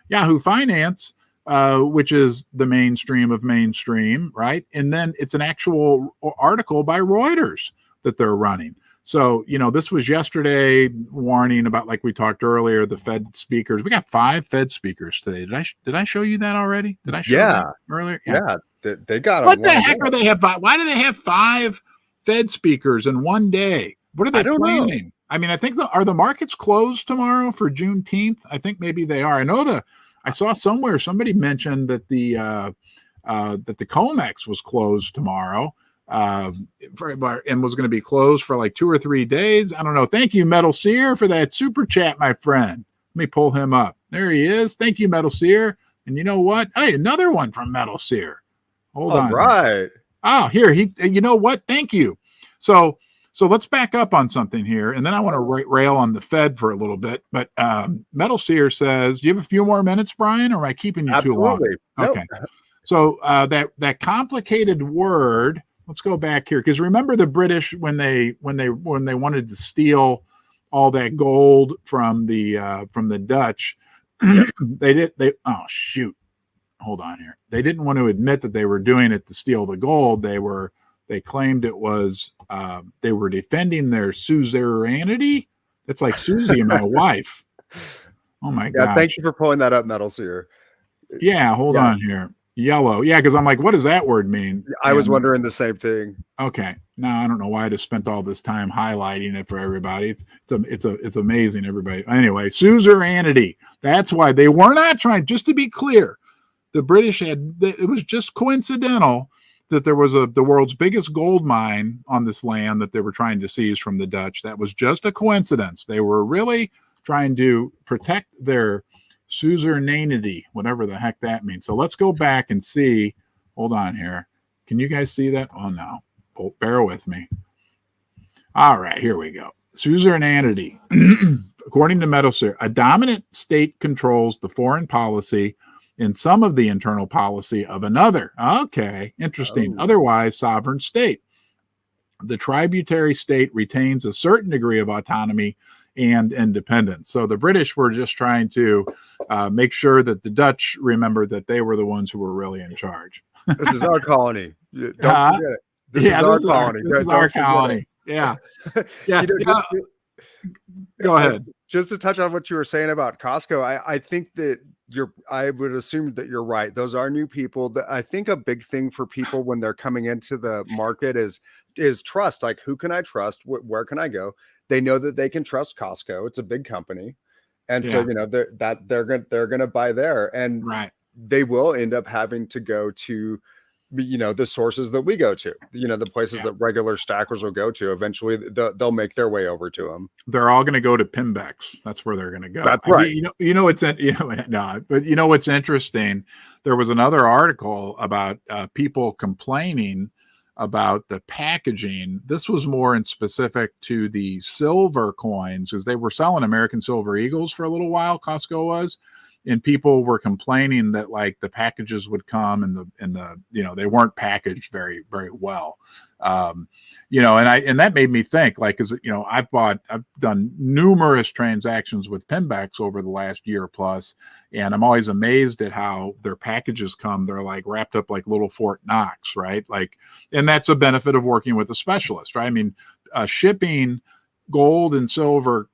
Yahoo Finance, which is the mainstream of mainstream, right? And then it's an actual article by Reuters that they're running. So, this was yesterday, warning about, like we talked earlier, the Fed speakers. We got 5 Fed speakers today. Did I show you that already? Did I show that earlier? Yeah. They got what the heck are they have? Why do they have 5 Fed speakers in one day? What are they planning? I mean, I think are the markets closed tomorrow for Juneteenth? I think maybe they are. I saw somewhere somebody mentioned that the COMEX was closed tomorrow, and was going to be closed for like 2 or 3 days. I don't know. Thank you, Metal Seer, for that super chat, my friend. Let me pull him up. There he is. Thank you, Metal Seer. And you know what? Hey, another one from Metal Seer. Hold on. All right. Oh, here you know what? Thank you. So let's back up on something here, and then I want to rail on the Fed for a little bit. But Metal Seer says, "Do you have a few more minutes, Brian, or am I keeping you too long?" Okay. Nope. So that complicated word. Let's go back here, because remember the British when they wanted to steal all that gold from the Dutch, oh shoot. Hold on here. They didn't want to admit that they were doing it to steal the gold. They claimed it was they were defending their suzerainty. That's like Susie, my wife. Oh my god! Yeah, thank you for pulling that up, Metal Seer. Yeah, hold on here. Yellow. Yeah, because I'm like, what does that word mean? I was wondering the same thing. Okay. Now I don't know why I just spent all this time highlighting it for everybody. It's amazing, everybody. Anyway, suzerainty. That's why they were not trying. Just to be clear, the British it was just coincidental that there was the world's biggest gold mine on this land that they were trying to seize from the Dutch. That was just a coincidence. They were really trying to protect their suzerainty, whatever the heck that means. So let's go back and see. Hold on here. Can you guys see that? Oh, no. Bear with me. All right, here we go. Suzerainty. According to Metal Seer, a dominant state controls the foreign policy and some of the internal policy of another. Okay, interesting. Otherwise sovereign state. The tributary state retains a certain degree of autonomy and independence. So the British were just trying to make sure that the Dutch remembered that they were the ones who were really in charge. This is our colony. Don't forget it. This is our colony. This is our colony. Yeah. Yeah. Go ahead. Just to touch on what you were saying about Costco, I think that I would assume that you're right. Those are new people. I think a big thing for people when they're coming into the market is trust. Like, who can I trust? Where can I go? They know that they can trust Costco. It's a big company. And so, they're going to buy there, and they will end up having to go to, the sources that we go to, the places that regular stackers will go to. Eventually they'll make their way over to them. They're all going to go to Pinbex. That's where they're going to go. That's right. What's what's interesting. There was another article about people complaining about the packaging. This was more in specific to the silver coins, because they were selling American Silver Eagles for a little while. Costco was, and people were complaining that like the packages would come and they weren't packaged very, very well. And that made me think, like, cause I've done numerous transactions with Pinbex over the last year plus, and I'm always amazed at how their packages come. They're like wrapped up like little Fort Knox, right? Like, and that's a benefit of working with a specialist, right? I mean, shipping gold and silver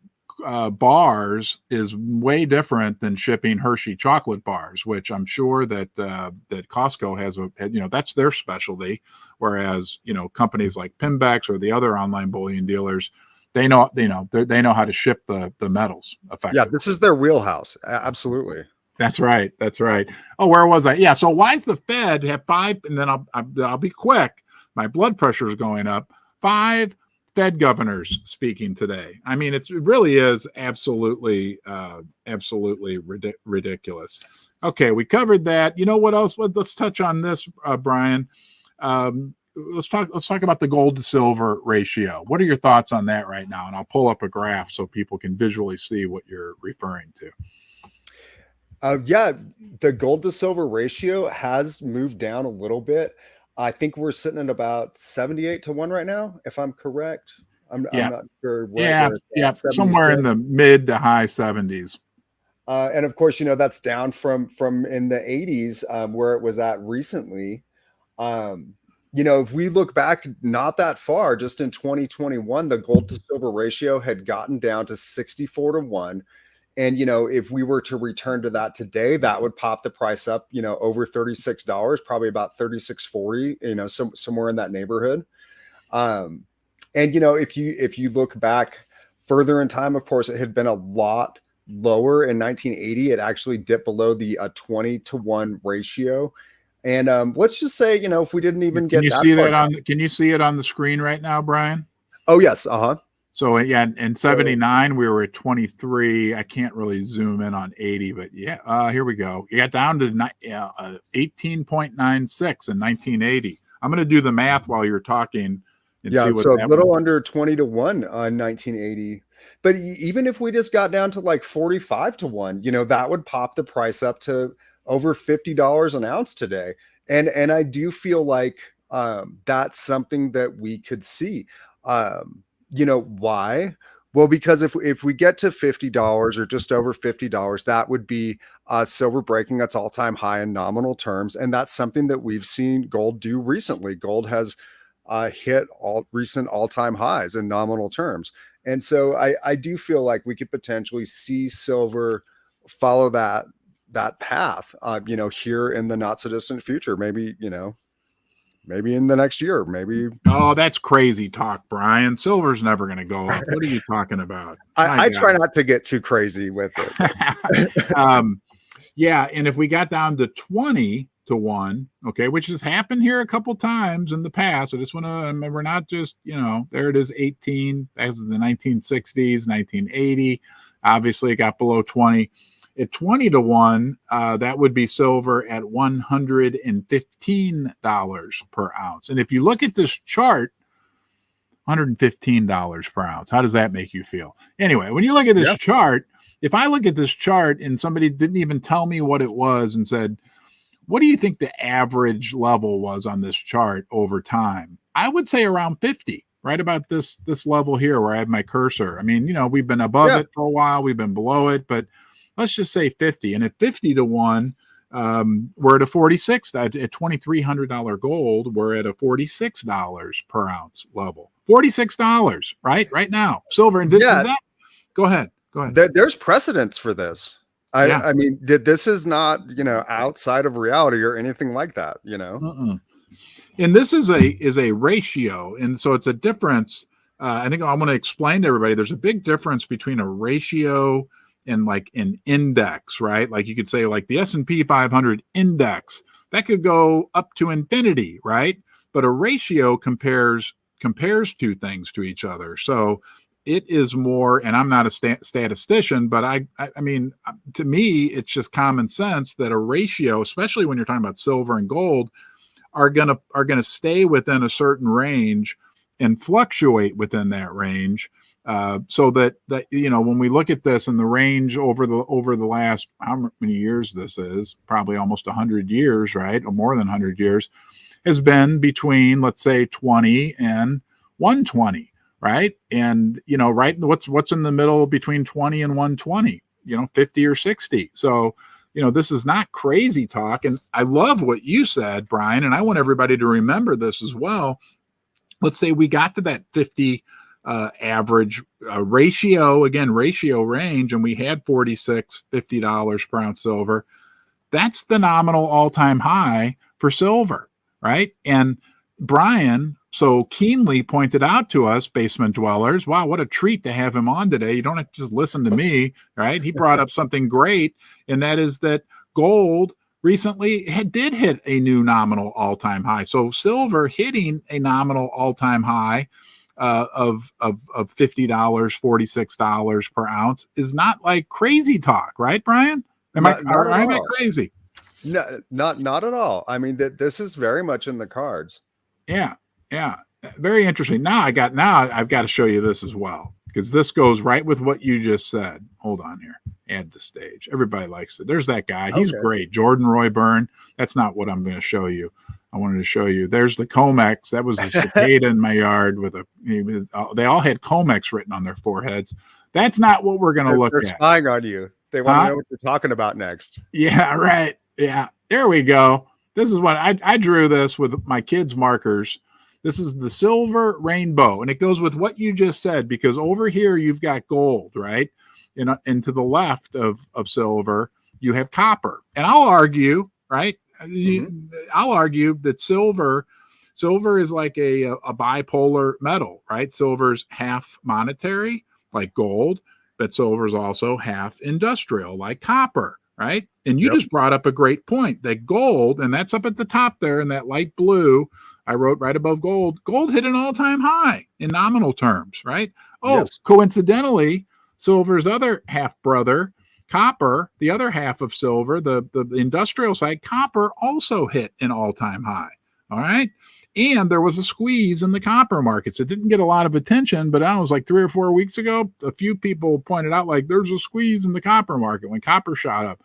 bars is way different than shipping Hershey chocolate bars, which I'm sure that that Costco has that's their specialty. Whereas, companies like Pimbex or the other online bullion dealers, they know how to ship the metals effectively. Yeah, this is their wheelhouse. Absolutely. That's right. That's right. Oh, where was I? Yeah. So why does the Fed have 5? And then I'll be quick. My blood pressure is going up. 5 Fed governors speaking today. I mean, it really is absolutely ridiculous. Okay, we covered that. You know what else? Let's touch on this, Brian. Let's talk about the gold to silver ratio. What are your thoughts on that right now? And I'll pull up a graph so people can visually see what you're referring to. Yeah, the gold to silver ratio has moved down a little bit. I think we're sitting at about 78 to 1 right now, if I'm correct. I'm not sure. Somewhere in the mid to high 70s. And of course, that's down from in the 80s where it was at recently. If we look back not that far, just in 2021, the gold to silver ratio had gotten down to 64 to 1. And, if we were to return to that today, that would pop the price up, over $36, probably about $36.40, somewhere in that neighborhood. And, if you look back further in time, of course, it had been a lot lower. In 1980, it actually dipped below the 20 to 1 ratio. And let's just say, if we didn't even get that. Can you see it on the screen right now, Brian? Oh, yes. Uh-huh. So yeah, in 79 we were at 23. I can't really zoom in on 80, but yeah, here we go. You got down to 18.96 in 1980. I'm going to do the math while you're talking. And see what so a little under 20 to 1 on 1980. But even if we just got down to like 45 to 1, that would pop the price up to over $50 an ounce today. And I do feel like that's something that we could see. Why? Well, because if we get to $50 or just over $50, that would be silver breaking its all-time high in nominal terms. And that's something that we've seen gold do recently. Gold has hit recent all-time highs in nominal terms. And so I do feel like we could potentially see silver follow that path, here in the not so distant future, maybe in the next year, maybe. Oh, that's crazy talk, Brian. Silver's never going to go up. What are you talking about? I try not to get too crazy with it. Yeah. And if we got down to 20 to 1, okay, which has happened here a couple times in the past. I just want to remember, not just, there it is, 18, that was in the 1960s, 1980. Obviously it got below 20. At 20 to 1, that would be silver at $115 per ounce. And if you look at this chart, $115 per ounce. How does that make you feel? Anyway, when you look at this chart, if I look at this chart and somebody didn't even tell me what it was and said, what do you think the average level was on this chart over time? I would say around 50. Right about this level here where I have my cursor. I mean, we've been above it for a while. We've been below it, but let's just say 50. And at 50 to 1, we're at a 46. At $2,300 gold, we're at a $46 per ounce level. $46, right now. Silver. And go ahead. There's precedence for this. I mean, this is not, outside of reality or anything like that, And this is a ratio. And so it's a difference. I think I'm going to explain to everybody, there's a big difference between a ratio and like an index, right? Like you could say like the S&P 500 index, that could go up to infinity, right? But a ratio compares two things to each other. So it is more, and I'm not a statistician, but I mean, to me, it's just common sense that a ratio, especially when you're talking about silver and gold, are gonna stay within a certain range and fluctuate within that range. So that when we look at this in the range over the last, how many years this is, probably almost 100 years, right, or more than 100 years, has been between, let's say, 20 and 120, right? And right, what's in the middle between 20 and 120? 50 or 60. So this is not crazy talk. And I love what you said, Brian, and I want everybody to remember this as well. Let's say we got to that 50 average ratio, again, ratio range, and we had $46-50 per ounce silver. That's the nominal all-time high for silver, right? And Brian so keenly pointed out to us, basement dwellers, wow, what a treat to have him on today. You don't have to just listen to me, right? He brought up something great, and that is that gold recently did hit a new nominal all-time high. So silver hitting a nominal all-time high of $50, $46 per ounce is not like crazy talk, right, Brian? Am I crazy? No, not at all. I mean, this is very much in the cards. Yeah, very interesting. Now I've got to show you this as well, because this goes right with what you just said. Hold on here. Add the stage. Everybody likes it. There's that guy. He's great. Jordan Royburn. That's not what I'm going to show you. I wanted to show you. There's the Comex. That was a cicada in my yard they all had Comex written on their foreheads. That's not what we're going to look at. They're spying on you. They want to know what you're talking about next. Yeah, right. Yeah, there we go. This is what I drew this with my kids' markers. This is the silver rainbow, and it goes with what you just said, because over here you've got gold, right? And to the left of silver, you have copper. And I'll argue, right? I'll argue that silver is like a bipolar metal, right? Silver's half monetary, like gold, but silver is also half industrial, like copper, right? And you just brought up a great point, that gold, and that's up at the top there in that light blue, I wrote right above gold hit an all-time high in nominal terms, right? Coincidentally, silver's other half brother, copper, the other half of silver, the industrial side, copper also hit an all-time high. All right. And there was a squeeze in the copper markets. It didn't get a lot of attention, but I was like 3 or 4 weeks ago, a few people pointed out, like, there's a squeeze in the copper market when copper shot up.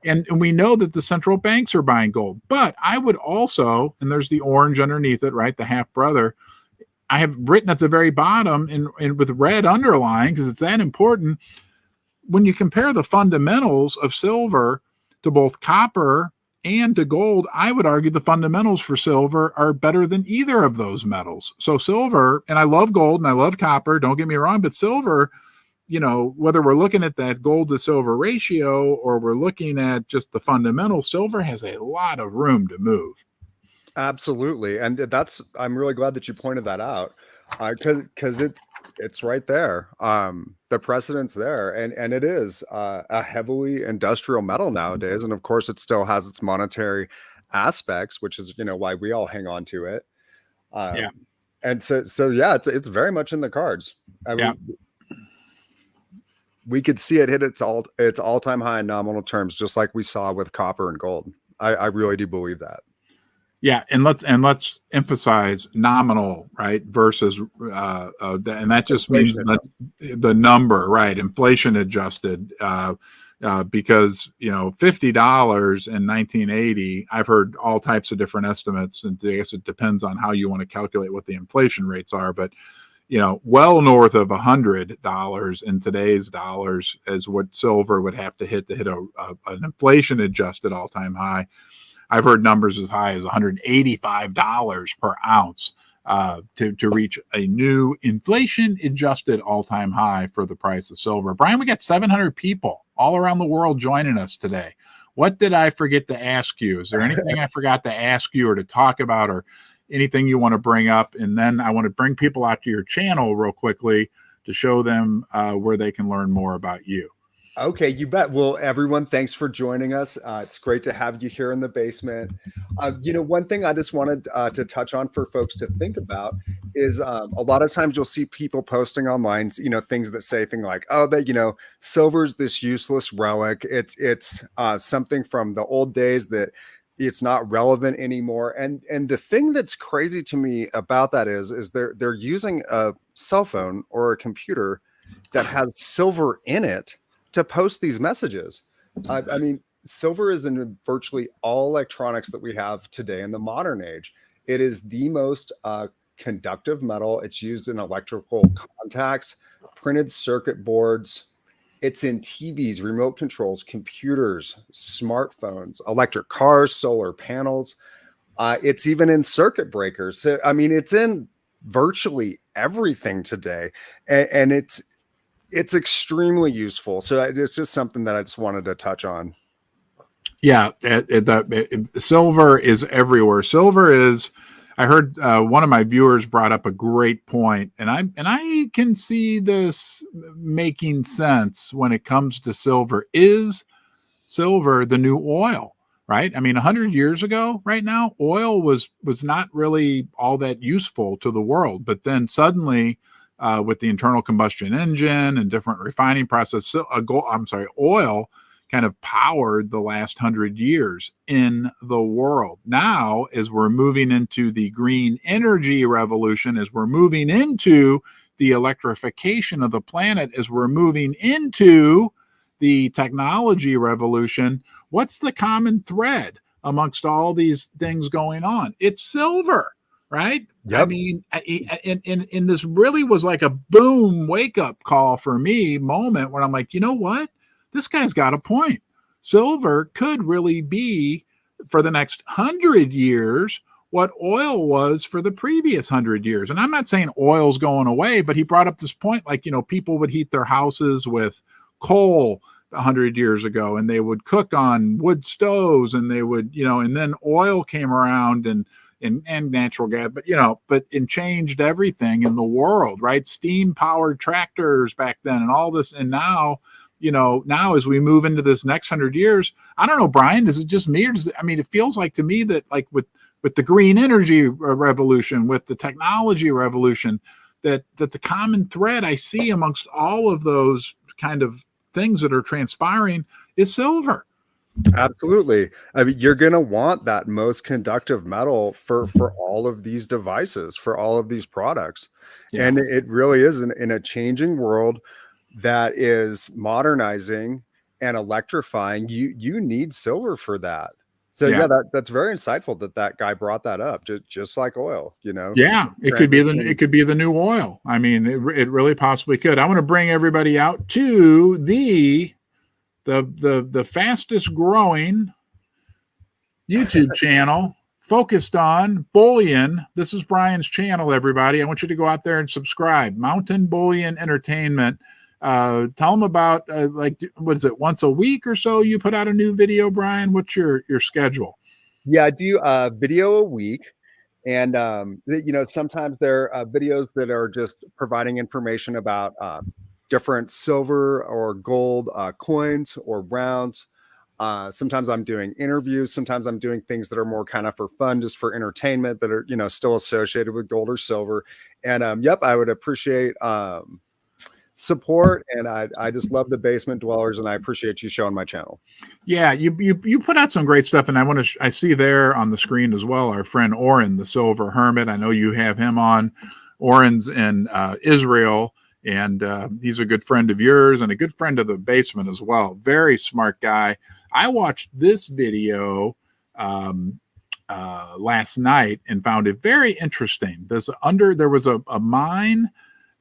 And we know that the central banks are buying gold. But I would also, and there's the orange underneath it, right? The half brother. I have written at the very bottom and with red underline, because it's that important. When you compare the fundamentals of silver to both copper and to gold, I would argue the fundamentals for silver are better than either of those metals. So silver, and I love gold and I love copper, don't get me wrong, but silver, whether we're looking at that gold to silver ratio or we're looking at just the fundamentals, silver has a lot of room to move. Absolutely. And I'm really glad that you pointed that out, because it's right there. The precedent's there, and it is a heavily industrial metal nowadays. And of course it still has its monetary aspects, which is, why we all hang on to it. And so yeah, it's very much in the cards. We could see it hit its all-time high in nominal terms, just like we saw with copper and gold. I really do believe that. Yeah, and let's emphasize nominal, right, versus and that just means the number, right, inflation adjusted, because $50 in 1980, I've heard all types of different estimates, and I guess it depends on how you want to calculate what the inflation rates are, but well north of $100 in today's dollars is what silver would have to hit an inflation adjusted all-time high. I've heard numbers as high as $185 per ounce to reach a new inflation-adjusted all-time high for the price of silver. Brian, we got 700 people all around the world joining us today. What did I forget to ask you? Is there anything I forgot to ask you or to talk about, or anything you want to bring up? And then I want to bring people out to your channel real quickly to show them where they can learn more about you. Okay, you bet. Well, everyone, thanks for joining us. It's great to have you here in the basement. One thing I just wanted to touch on for folks to think about is a lot of times you'll see people posting online, things that say things like, oh, that, silver's this useless relic. It's something from the old days that it's not relevant anymore. And the thing that's crazy to me about that is they're using a cell phone or a computer that has silver in it to post these messages. I mean, silver is in virtually all electronics that we have today in the modern age. It is the most conductive metal. It's used in electrical contacts, printed circuit boards. It's in TVs, remote controls, computers, smartphones, electric cars, solar panels. It's even in circuit breakers. So, I mean, it's in virtually everything today, and it's extremely useful. So it's just something that I just wanted to touch on. Yeah, silver is everywhere. Silver is. I heard one of my viewers brought up a great point, and I can see this making sense when it comes to silver. Is silver the new oil? Right? I mean, 100 years ago, right now, oil was not really all that useful to the world, but then suddenly, with the internal combustion engine and different refining process, oil kind of powered the last 100 years in the world. Now, as we're moving into the green energy revolution, as we're moving into the electrification of the planet, as we're moving into the technology revolution, what's the common thread amongst all these things going on? It's silver, right? Yep. I mean, and this really was like a boom wake up call for me moment when I'm like, you know what? This guy's got a point. Silver could really be, for the next 100 years, what oil was for the previous 100 years. And I'm not saying oil's going away, but he brought up this point, like, people would heat their houses with coal 100 years ago, and they would cook on wood stoves, and they would, and then oil came around and natural gas, but it changed everything in the world, right? Steam powered tractors back then and all this. And now, now as we move into this next 100 years, I don't know, Brian, is it just me, or it feels like to me that, like, with the green energy revolution, with the technology revolution, that the common thread I see amongst all of those kind of things that are transpiring is silver. Absolutely. I mean, you're going to want that most conductive metal for all of these devices, for all of these products. Yeah. And it really is in a changing world that is modernizing and electrifying. You need silver for that. So yeah, that's very insightful that guy brought that up, just like oil, Yeah, it could be the new oil. I mean, it really possibly could. I want to bring everybody out to the fastest growing YouTube channel focused on bullion. This is Brian's channel, everybody. I want you to go out there and subscribe. Mountain Bullion Entertainment. Tell them about, what is it, once a week or so you put out a new video, Brian? What's your schedule? Yeah, I do a video a week. And, sometimes there are videos that are just providing information about different silver or gold coins or rounds. Sometimes I'm doing interviews. Sometimes I'm doing things that are more kind of for fun, just for entertainment, but are, still associated with gold or silver. And, I would appreciate support, and I just love the Basement Dwellers, and I appreciate you showing my channel. Yeah, you put out some great stuff, and I see there on the screen as well our friend Oren, the Silver Hermit. I know you have him on. Oren's in Israel, and he's a good friend of yours and a good friend of the Basement as well. Very smart guy. I watched this video last night and found it very interesting. There was a mine,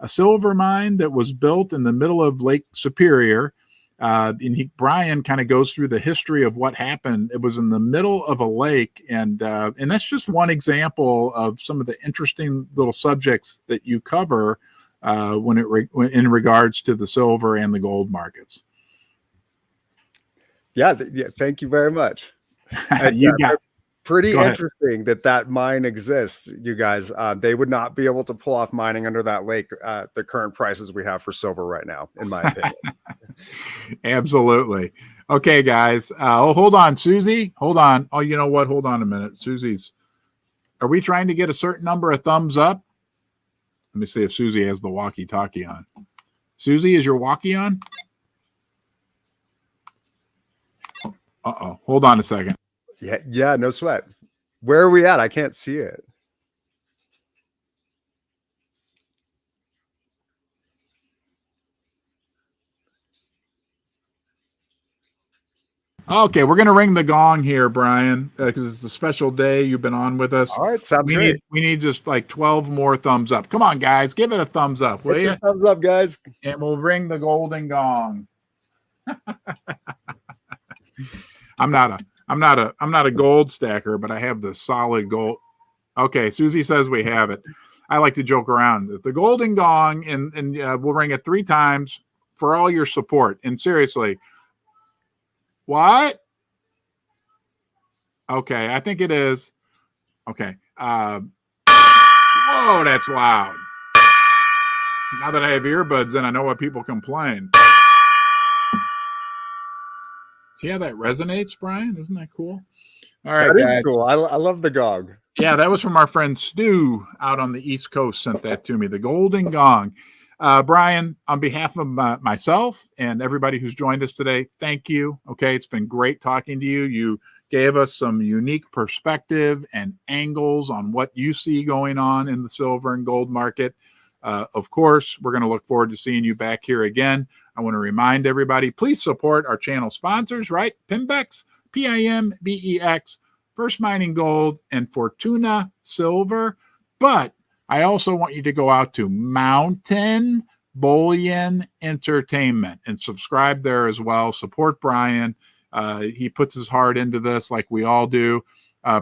a silver mine that was built in the middle of Lake Superior. Brian kind of goes through the history of what happened. It was in the middle of a lake, and that's just one example of some of the interesting little subjects that you cover in regards to the silver and the gold markets. Yeah, thank you very much. Pretty interesting that mine exists, you guys. They would not be able to pull off mining under that lake at the current prices we have for silver right now, in my opinion. Absolutely. Okay, guys. Hold on, Susie. Hold on. Oh, you know what? Hold on a minute. Are we trying to get a certain number of thumbs up? Let me see if Susie has the walkie-talkie on. Susie, is your walkie on? Uh-oh. Hold on a second. Yeah, no sweat. Where are we at? I can't see it. Okay, we're going to ring the gong here, Brian, because it's a special day. You've been on with us. All right, sounds great. We need just like 12 more thumbs up. Come on, guys, give it a thumbs up, will you? Thumbs up, guys. And we'll ring the golden gong. I'm not a gold stacker, but I have the solid gold. Okay, Susie says we have it. I like to joke around. The golden gong, and we'll ring it 3 times for all your support. And seriously, what? Okay, I think it is. Okay. Whoa, that's loud. Now that I have earbuds in, I know what people complain. See how that resonates, Brian? Isn't that cool? All right, That guys. is cool. I love the gong. Yeah, that was from our friend Stu out on the East Coast, sent that to me, the golden gong. Brian, on behalf of myself and everybody who's joined us today, thank you. Okay, it's been great talking to you. You gave us some unique perspective and angles on what you see going on in the silver and gold market. Of course, we're going to look forward to seeing you back here again. I want to remind everybody, please support our channel sponsors, right? Pimbex, P-I-M-B-E-X, First Mining Gold, and Fortuna Silver. But I also want you to go out to Mountain Bullion Entertainment and subscribe there as well. Support Brian. He puts his heart into this like we all do.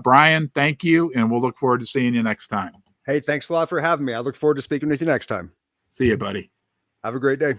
Brian, thank you, and we'll look forward to seeing you next time. Hey, thanks a lot for having me. I look forward to speaking with you next time. See you, buddy. Have a great day.